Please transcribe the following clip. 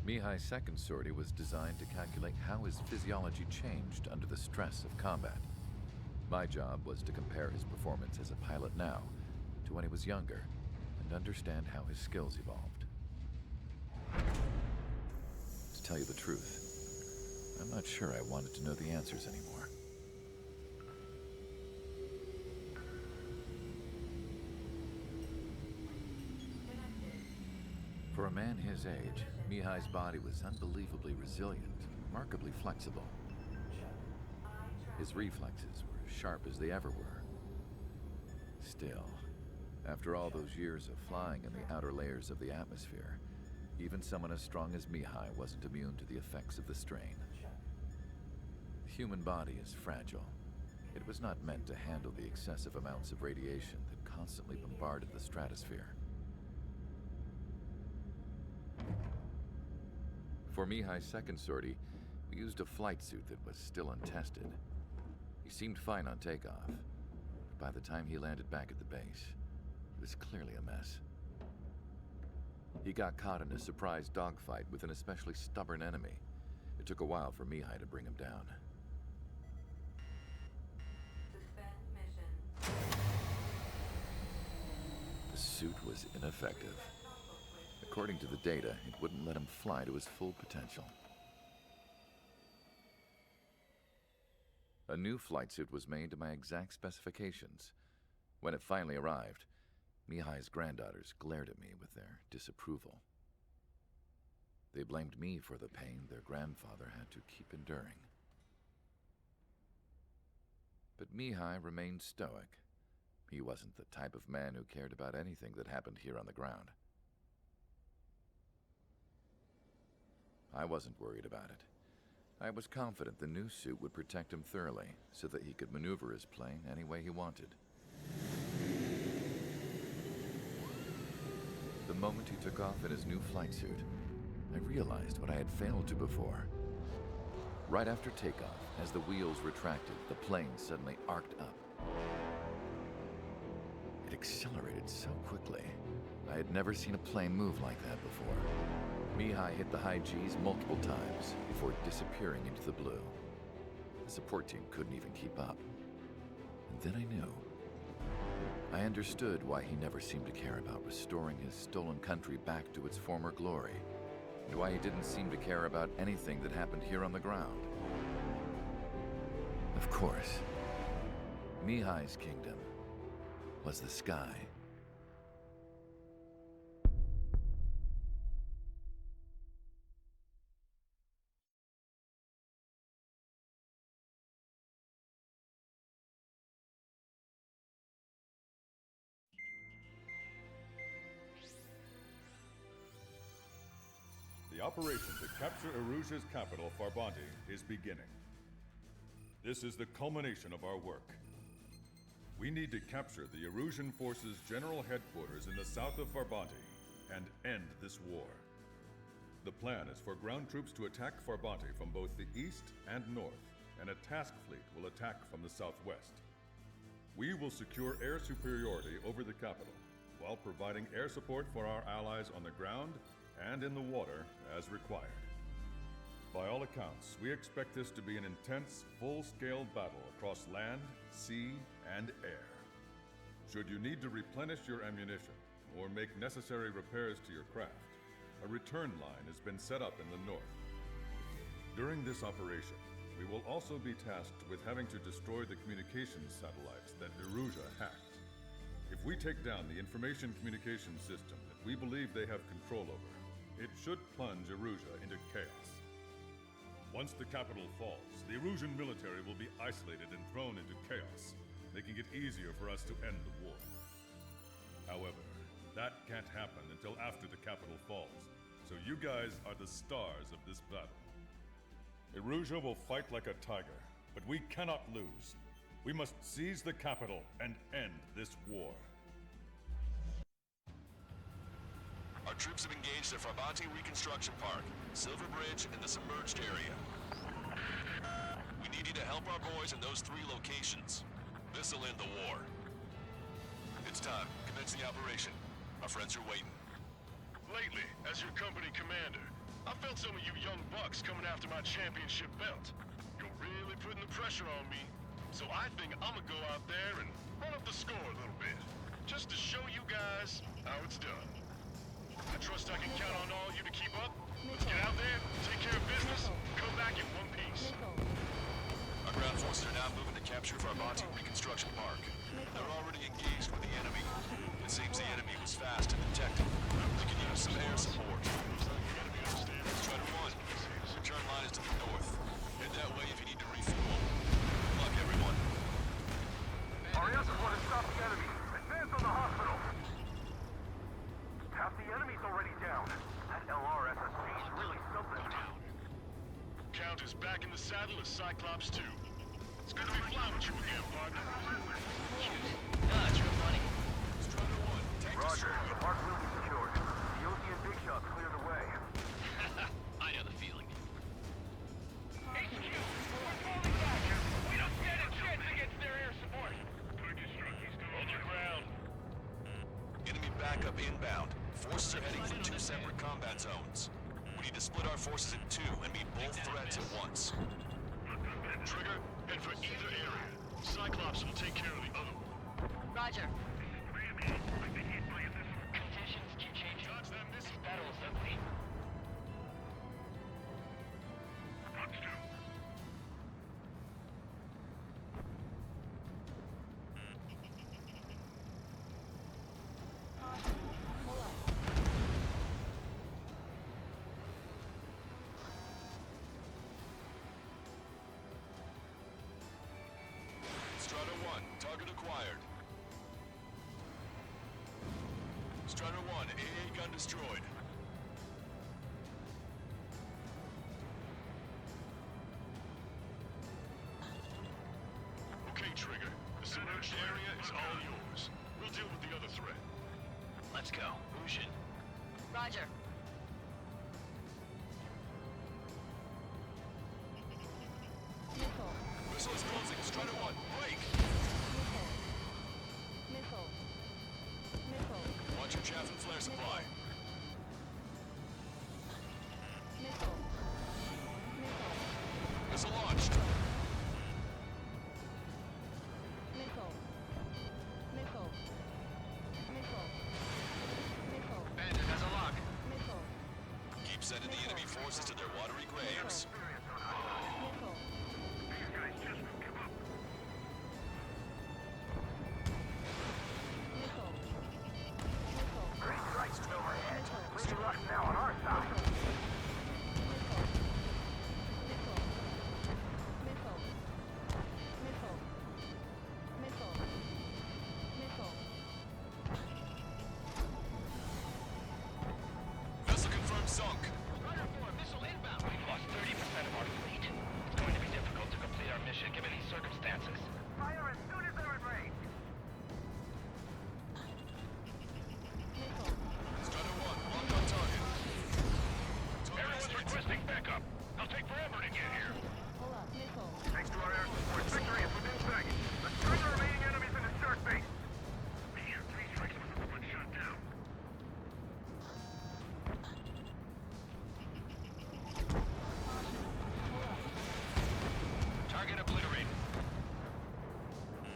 Mihai's second sortie was designed to calculate how his physiology changed under the stress of combat. My job was to compare his performance as a pilot now to when he was younger and understand how his skills evolved. To tell you the truth, I'm not sure I wanted to know the answers anymore. For a man his age, Mihai's body was unbelievably resilient, remarkably flexible. His reflexes were as sharp as they ever were. Still, after all those years of flying in the outer layers of the atmosphere, even someone as strong as Mihai wasn't immune to the effects of the strain. The human body is fragile. It was not meant to handle the excessive amounts of radiation that constantly bombarded the stratosphere. For Mihai's second sortie, we used a flight suit that was still untested. He seemed fine on takeoff, but by the time he landed back at the base, it was clearly a mess. He got caught in a surprise dogfight with an especially stubborn enemy. It took a while for Mihai to bring him down. Suspend mission. The suit was ineffective. According to the data, it wouldn't let him fly to his full potential. A new flight suit was made to my exact specifications. When it finally arrived, Mihai's granddaughters glared at me with their disapproval. They blamed me for the pain their grandfather had to keep enduring. But Mihai remained stoic. He wasn't the type of man who cared about anything that happened here on the ground. I wasn't worried about it. I was confident the new suit would protect him thoroughly so that he could maneuver his plane any way he wanted. The moment he took off in his new flight suit, I realized what I had failed to before. Right after takeoff, as the wheels retracted, the plane suddenly arced up. It accelerated so quickly. I had never seen a plane move like that before. Mihai hit the high G's multiple times before disappearing into the blue. The support team couldn't even keep up. And then I knew. I understood why he never seemed to care about restoring his stolen country back to its former glory, and why he didn't seem to care about anything that happened here on the ground. Of course, Mihai's kingdom was the sky. The operation to capture Erusia's capital, Farbanti, is beginning. This is the culmination of our work. We need to capture the Erusian forces' general headquarters in the south of Farbanti and end this war. The plan is for ground troops to attack Farbanti from both the east and north, and a task fleet will attack from the southwest. We will secure air superiority over the capital, while providing air support for our allies on the ground and in the water as required. By all accounts, we expect this to be an intense, full-scale battle across land, sea, and air. Should you need to replenish your ammunition or make necessary repairs to your craft, a return line has been set up in the north. During this operation, we will also be tasked with having to destroy the communications satellites that Erusia hacked. If we take down the information communications system that we believe they have control over, it should plunge Erusia into chaos. Once the capital falls, the Erusian military will be isolated and thrown into chaos, making it easier for us to end the war. However, that can't happen until after the capital falls, so you guys are the stars of this battle. Erusia will fight like a tiger, but we cannot lose. We must seize the capital and end this war. Our troops have engaged at Farbanti Reconstruction Park, Silver Bridge, and the submerged area. We need you to help our boys in those 3 locations. This'll end the war. It's time. Commence the operation. Our friends are waiting. Lately, as your company commander, I felt some of you young bucks coming after my championship belt. You're really putting the pressure on me. So I think I'm gonna go out there and run up the score a little bit. Just to show you guys how it's done. I trust I can count on all you to keep up. Let's get out there, take care of business, come back in one piece. Our ground forces are now moving to capture Farbanti Reconstruction Park. They're already engaged with the enemy. It seems the enemy was fast and detected. They can use some air support. Strider 1, return line is to the north. Head that way if you need to refuel. Good luck, everyone. Our air support has stopped the enemy. Advance on the hospital. Half the enemy's already down. That LRSSB is really something. Count is back in the saddle as Cyclops 2. It's good to be flying with you again, partner. It's real funny. Strider 1, take the Roger, destroyer. the park will be secured. The OC and Big Shots clear the way. I know the feeling. HQ, we're falling back. We don't stand a chance against their air support. Hold your ground. Enemy backup inbound. Forces are heading for 2 separate combat zones. We need to split our forces in 2 and meet both threats at once. Trigger, head for either area. Cyclops will take care of the other one. Roger. Conditions keep changing. Dodge that missile. Battles ugly. Strider 1, target acquired. Strider 1, AA gun destroyed. Okay, Trigger. The submerged area is all yours. We'll deal with the other threat. Let's go. Lucian. Roger. Missile. Missile is closing. Strider 1, break! Missile. Missile. Missile. Watch your chaff and flare supply.